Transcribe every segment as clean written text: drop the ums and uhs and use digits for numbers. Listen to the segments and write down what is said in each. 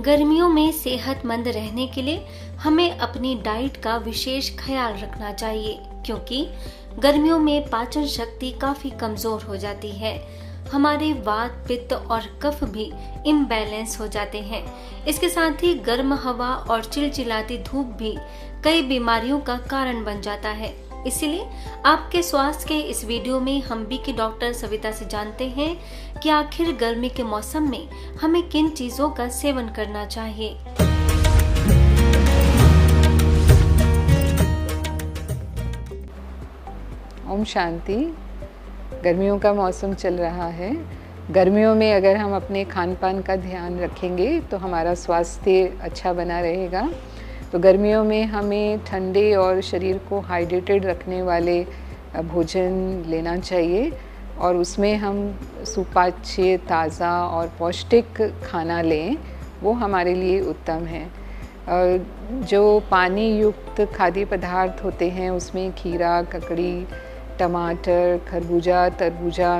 गर्मियों में सेहतमंद रहने के लिए हमें अपनी डाइट का विशेष ख्याल रखना चाहिए, क्योंकि गर्मियों में पाचन शक्ति काफी कमजोर हो जाती है। हमारे वात, पित्त और कफ भी इम्बैलेंस हो जाते हैं। इसके साथ ही गर्म हवा और चिलचिलाती धूप भी कई बीमारियों का कारण बन जाता है। इसलिए आपके स्वास्थ्य के इस वीडियो में हम बी के डॉक्टर सविता से जानते हैं कि आखिर गर्मी के मौसम में हमें किन चीजों का सेवन करना चाहिए। ओम शांति। गर्मियों का मौसम चल रहा है। गर्मियों में अगर हम अपने खान पान का ध्यान रखेंगे तो हमारा स्वास्थ्य अच्छा बना रहेगा। तो गर्मियों में हमें ठंडे और शरीर को हाइड्रेटेड रखने वाले भोजन लेना चाहिए और उसमें हम सुपाच्य, ताज़ा और पौष्टिक खाना लें, वो हमारे लिए उत्तम है। जो पानी युक्त खाद्य पदार्थ होते हैं उसमें खीरा, ककड़ी, टमाटर, खरबूजा, तरबूजा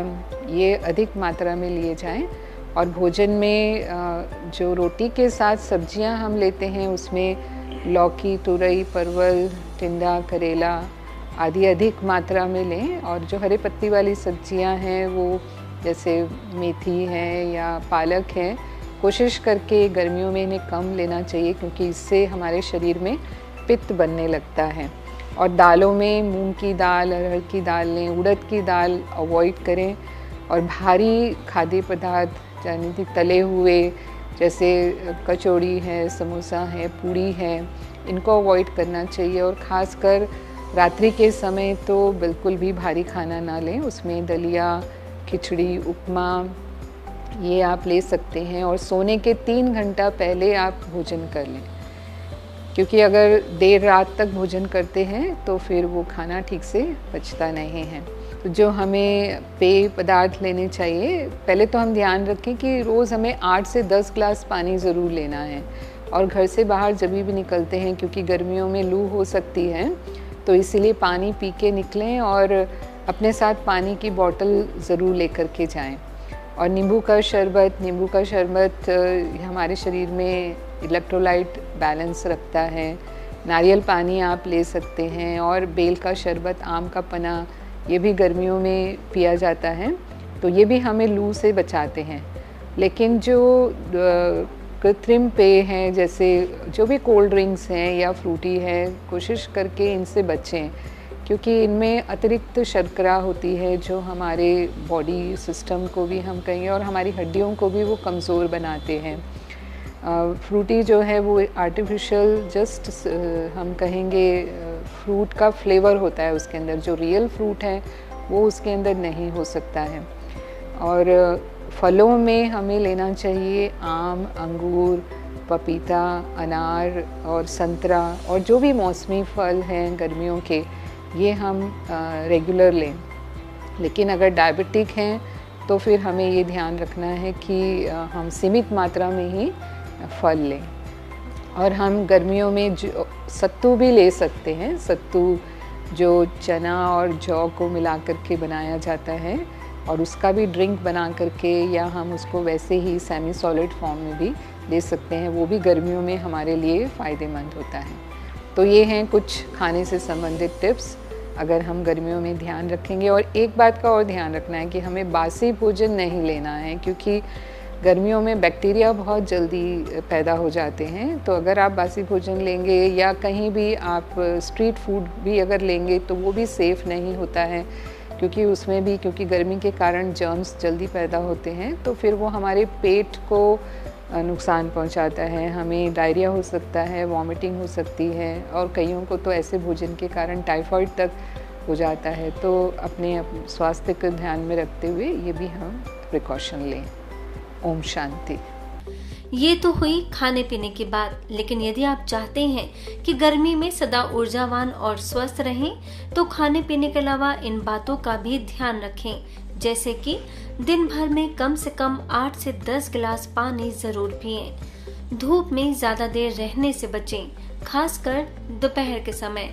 ये अधिक मात्रा में लिए जाएं। और भोजन में जो रोटी के साथ सब्जियां हम लेते हैं उसमें लौकी, तुरई, परवल, टिंडा, करेला आदि अधिक मात्रा में लें। और जो हरे पत्ती वाली सब्जियां हैं वो जैसे मेथी है या पालक है, कोशिश करके गर्मियों में इन्हें कम लेना चाहिए, क्योंकि इससे हमारे शरीर में पित्त बनने लगता है। और दालों में मूंग की दाल, अरहर की दाल लें, उड़द की दाल अवॉइड करें। और भारी खाद्य पदार्थ यानी कि तले हुए जैसे कचौड़ी है, समोसा है, पूड़ी है, इनको अवॉइड करना चाहिए। और ख़ासकर रात्रि के समय तो बिल्कुल भी भारी खाना ना लें। उसमें दलिया, खिचड़ी, उपमा ये आप ले सकते हैं। और सोने के 3 घंटा पहले आप भोजन कर लें, क्योंकि अगर देर रात तक भोजन करते हैं तो फिर वो खाना ठीक से पचता नहीं है। तो जो हमें पेय पदार्थ लेने चाहिए, पहले तो हम ध्यान रखें कि रोज़ हमें 8 से 10 ग्लास पानी ज़रूर लेना है। और घर से बाहर जब भी निकलते हैं, क्योंकि गर्मियों में लू हो सकती है, तो इसीलिए पानी पी के निकलें और अपने साथ पानी की बोतल ज़रूर लेकर के जाएं। और नींबू का शरबत हमारे शरीर में इलेक्ट्रोलाइट बैलेंस रखता है। नारियल पानी आप ले सकते हैं। और बेल का शरबत, आम का पना, ये भी गर्मियों में पिया जाता है, तो ये भी हमें लू से बचाते हैं। लेकिन जो कृत्रिम पेय हैं, जैसे जो भी कोल्ड ड्रिंक्स हैं या फ्रूटी है, कोशिश करके इनसे बचें, क्योंकि इनमें अतिरिक्त शर्करा होती है जो हमारे बॉडी सिस्टम को भी हम कहेंगे और हमारी हड्डियों को भी वो कमज़ोर बनाते हैं। फ्रूटी जो है वो आर्टिफिशियल जस्ट हम कहेंगे फ्रूट का फ्लेवर होता है उसके अंदर, जो रियल फ्रूट है वो उसके अंदर नहीं हो सकता है। और फलों में हमें लेना चाहिए आम, अंगूर, पपीता, अनार और संतरा, और जो भी मौसमी फल हैं गर्मियों के, ये हम रेगुलर लें। लेकिन अगर डायबिटिक हैं तो फिर हमें ये ध्यान रखना है कि हम सीमित मात्रा में ही फल लें। और हम गर्मियों में जो सत्तू भी ले सकते हैं। सत्तू जो चना और जौ को मिला करके बनाया जाता है, और उसका भी ड्रिंक बना करके, या हम उसको वैसे ही सेमी सॉलिड फॉर्म में भी ले सकते हैं, वो भी गर्मियों में हमारे लिए फ़ायदेमंद होता है। तो ये हैं कुछ खाने से संबंधित टिप्स, अगर हम गर्मियों में ध्यान रखेंगे। और एक बात का और ध्यान रखना है कि हमें बासी भोजन नहीं लेना है, क्योंकि गर्मियों में बैक्टीरिया बहुत जल्दी पैदा हो जाते हैं। तो अगर आप बासी भोजन लेंगे या कहीं भी आप स्ट्रीट फूड भी अगर लेंगे तो वो भी सेफ़ नहीं होता है, क्योंकि उसमें भी क्योंकि गर्मी के कारण जर्म्स जल्दी पैदा होते हैं, तो फिर वो हमारे पेट को नुकसान पहुंचाता है। हमें डायरिया हो सकता है, वॉमिटिंग हो सकती है, और कईयों को तो ऐसे भोजन के कारण टाइफाइड तक हो जाता है। तो अपने स्वास्थ्य को ध्यान में रखते हुए ये भी हम प्रिकॉशन लें। ओम शांति। ये तो हुई खाने पीने की बात, लेकिन यदि आप चाहते हैं कि गर्मी में सदा ऊर्जावान और स्वस्थ रहें, तो खाने पीने के अलावा इन बातों का भी ध्यान रखें, जैसे कि दिन भर में कम से कम 8 से 10 गिलास पानी जरूर पिएं। धूप में ज्यादा देर रहने से बचें, खासकर दोपहर के समय।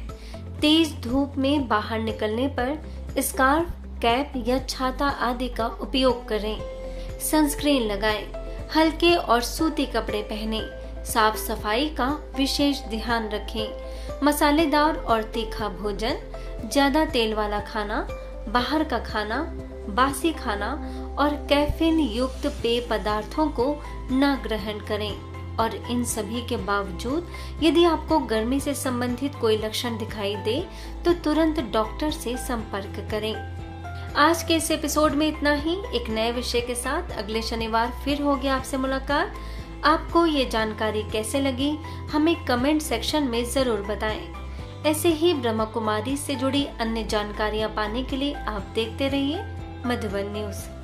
तेज धूप में बाहर निकलने पर स्कार्फ, कैप या छाता आदि का उपयोग करें। सनस्क्रीन लगाएं, हल्के और सूती कपड़े पहनें, साफ सफाई का विशेष ध्यान रखें। मसालेदार और तीखा भोजन, ज्यादा तेल वाला खाना, बाहर का खाना, बासी खाना और कैफीन युक्त पेय पदार्थों को न ग्रहण करें। और इन सभी के बावजूद यदि आपको गर्मी से संबंधित कोई लक्षण दिखाई दे तो तुरंत डॉक्टर से संपर्क करें। आज के इस एपिसोड में इतना ही। एक नए विषय के साथ अगले शनिवार फिर होगी आपसे मुलाकात। आपको ये जानकारी कैसे लगी हमें कमेंट सेक्शन में जरूर बताएं। ऐसे ही ब्रह्मा कुमारी से जुड़ी अन्य जानकारियां पाने के लिए आप देखते रहिए मधुबन न्यूज।